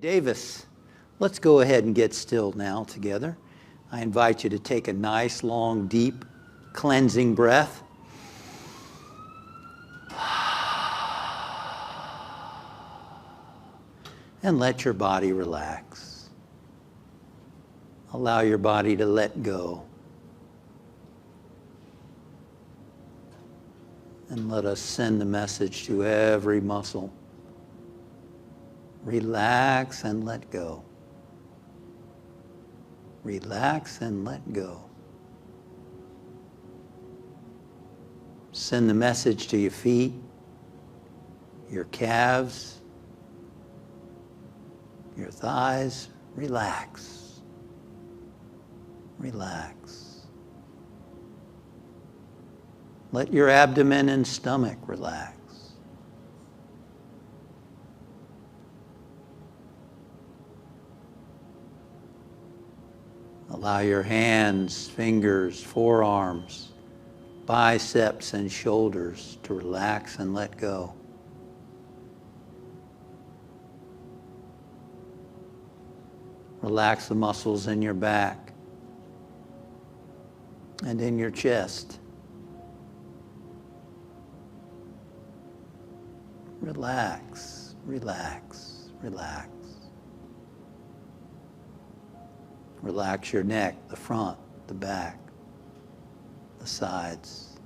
Davis, let's go ahead and get still now together. I invite you to take a nice, long, deep, cleansing breath. And let your body relax. Allow your body to let go. And let us send the message to every muscle. Relax and let go. Relax and let go. Send the message to your feet, your calves, your thighs. Relax. Relax. Let your abdomen and stomach relax. Allow your hands, fingers, forearms, biceps, and shoulders to relax and let go. Relax the muscles in your back and in your chest. Relax, relax, relax. Relax your neck, the front, the back, the sides.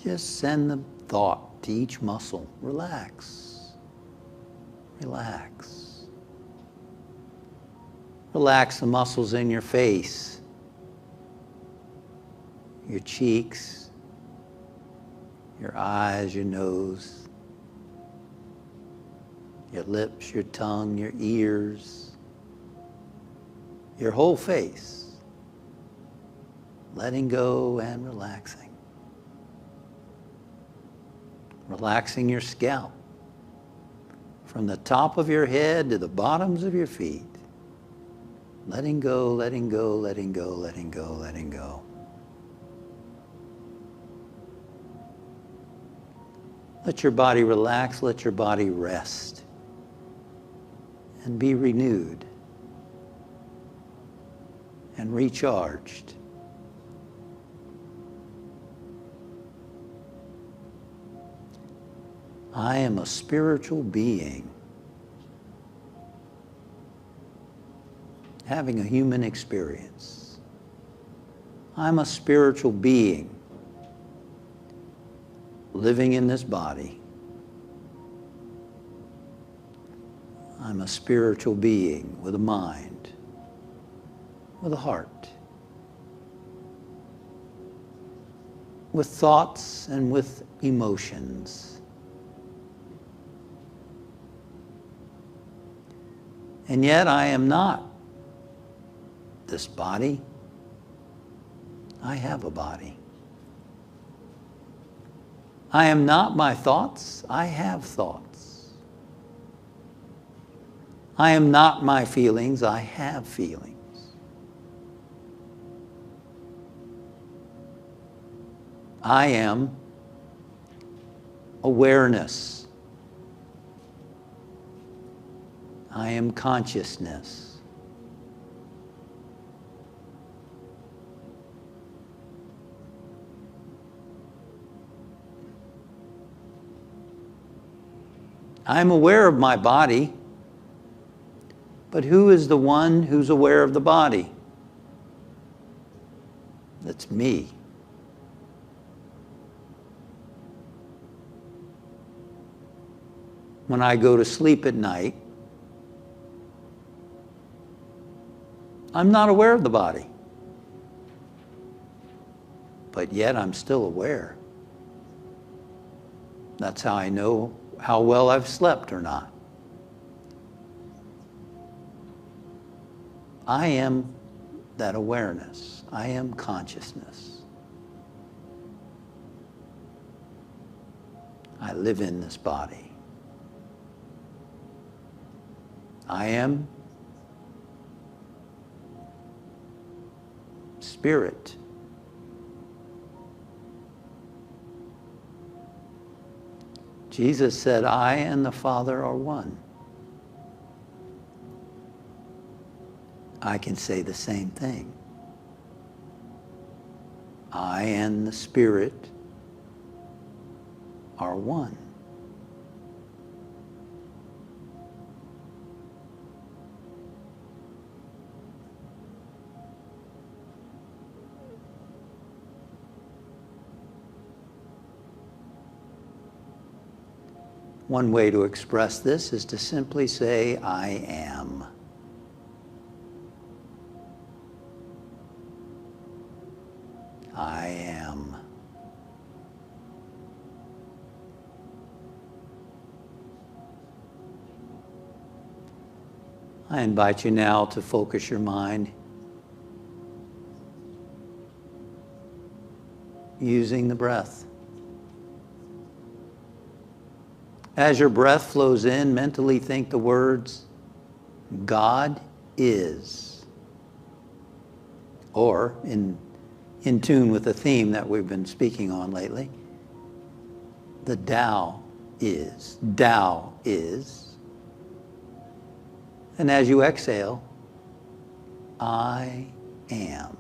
Just send the thought to each muscle. Relax. Relax. Relax the muscles in your face, your cheeks, your eyes, your nose, your lips, your tongue, your ears, your whole face. Letting go and relaxing. Relaxing your scalp from the top of your head to the bottoms of your feet. Letting go, letting go, letting go, letting go, letting go. Let your body relax, let your body rest and be renewed and recharged. I am a spiritual being having a human experience. I'm a spiritual being living in this body. I'm a spiritual being with a mind, with a heart, with thoughts and with emotions. And yet I am not this body. I have a body. I am not my thoughts. I have thoughts. I am not my feelings. I have feelings. I am awareness. I am consciousness. I'm aware of my body, but who is the one who's aware of the body? That's me. When I go to sleep at night, I'm not aware of the body, but yet I'm still aware. That's how I know how well I've slept or not. I am that awareness. I am consciousness. I live in this body. I am spirit. Jesus said, I and the Father are one. I can say the same thing. I and the Spirit are one. One way to express this is to simply say, I am. I am. I invite you now to focus your mind using the breath. As your breath flows in, mentally think the words, God is. Or, in tune with the theme that we've been speaking on lately, the Tao is. Tao is. And as you exhale, I am.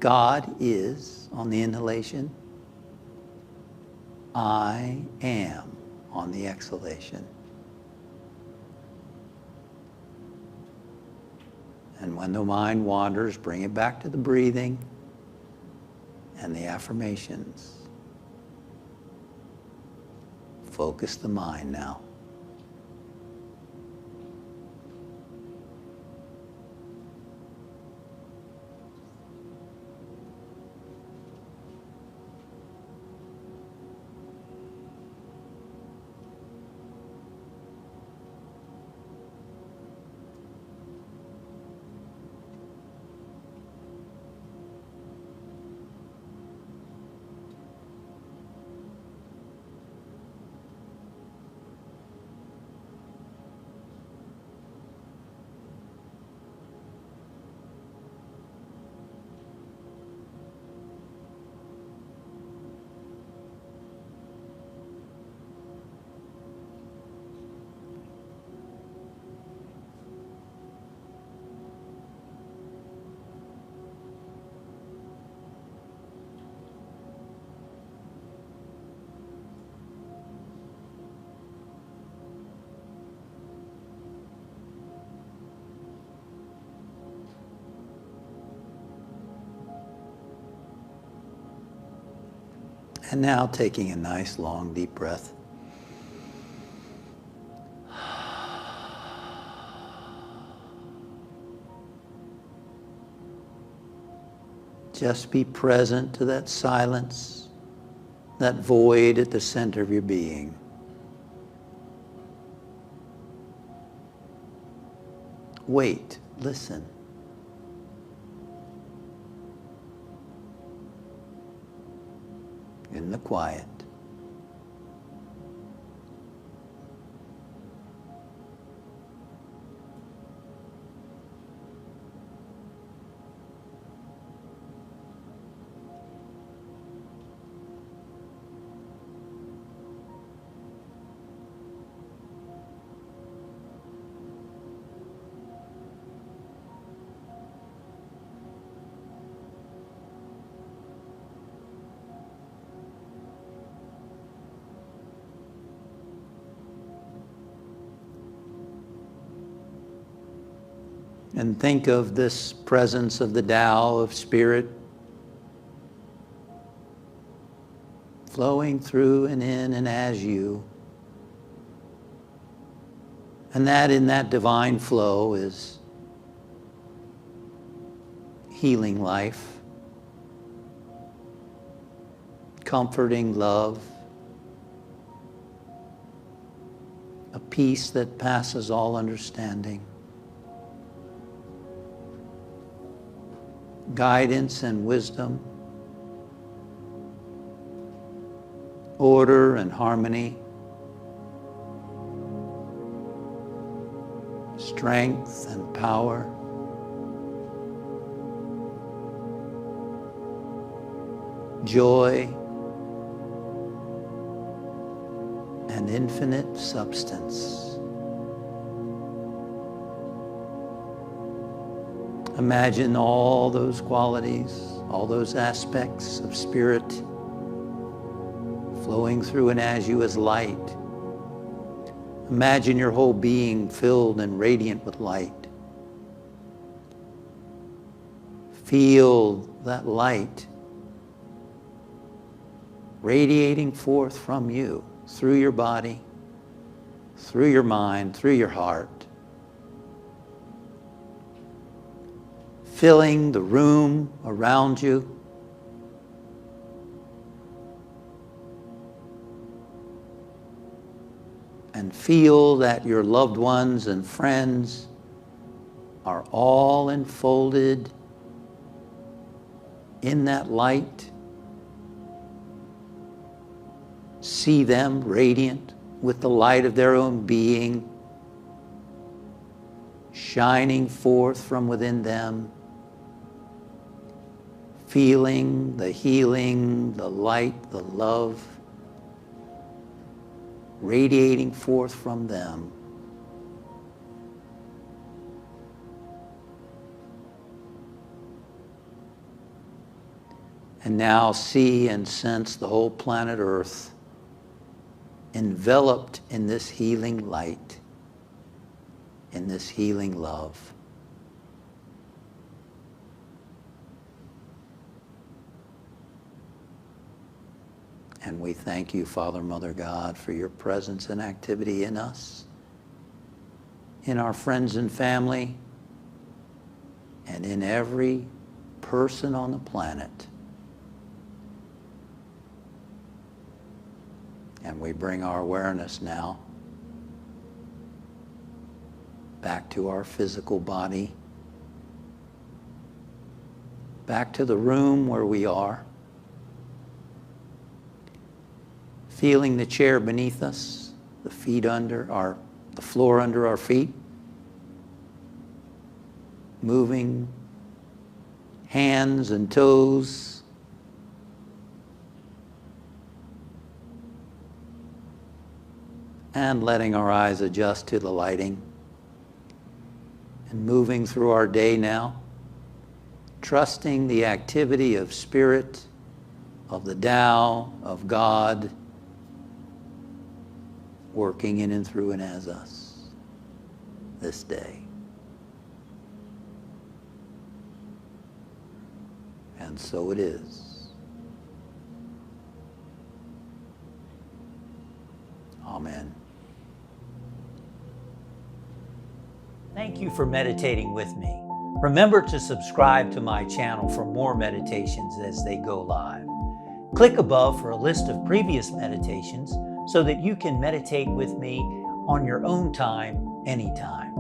God is on the inhalation. I am on the exhalation. And when the mind wanders, bring it back to the breathing and the affirmations. Focus the mind now. And now taking a nice long deep breath. Just be present to that silence, that void at the center of your being. Wait, listen. In the quiet. And think of this presence of the Tao, of Spirit, flowing through and in and as you. And that in that divine flow is healing life, comforting love, a peace that passes all understanding, guidance and wisdom, order and harmony, strength and power, joy and infinite substance. Imagine all those qualities, all those aspects of spirit flowing through and as you as light. Imagine your whole being filled and radiant with light. Feel that light radiating forth from you, through your body, through your mind, through your heart, filling the room around you. And feel that your loved ones and friends are all enfolded in that light. See them radiant with the light of their own being, shining forth from within them, feeling the healing, the light, the love radiating forth from them. And now see and sense the whole planet Earth enveloped in this healing light, in this healing love. And we thank you, Father, Mother, God, for your presence and activity in us, in our friends and family, and in every person on the planet. And we bring our awareness now back to our physical body, back to the room where we are, feeling the chair beneath us, the floor under our feet, moving hands and toes, and letting our eyes adjust to the lighting, and moving through our day now, trusting the activity of Spirit, of the Tao, of God, working in and through and as us this day. And so it is. Amen. Thank you for meditating with me. Remember to subscribe to my channel for more meditations as they go live. Click above for a list of previous meditations so that you can meditate with me on your own time, anytime.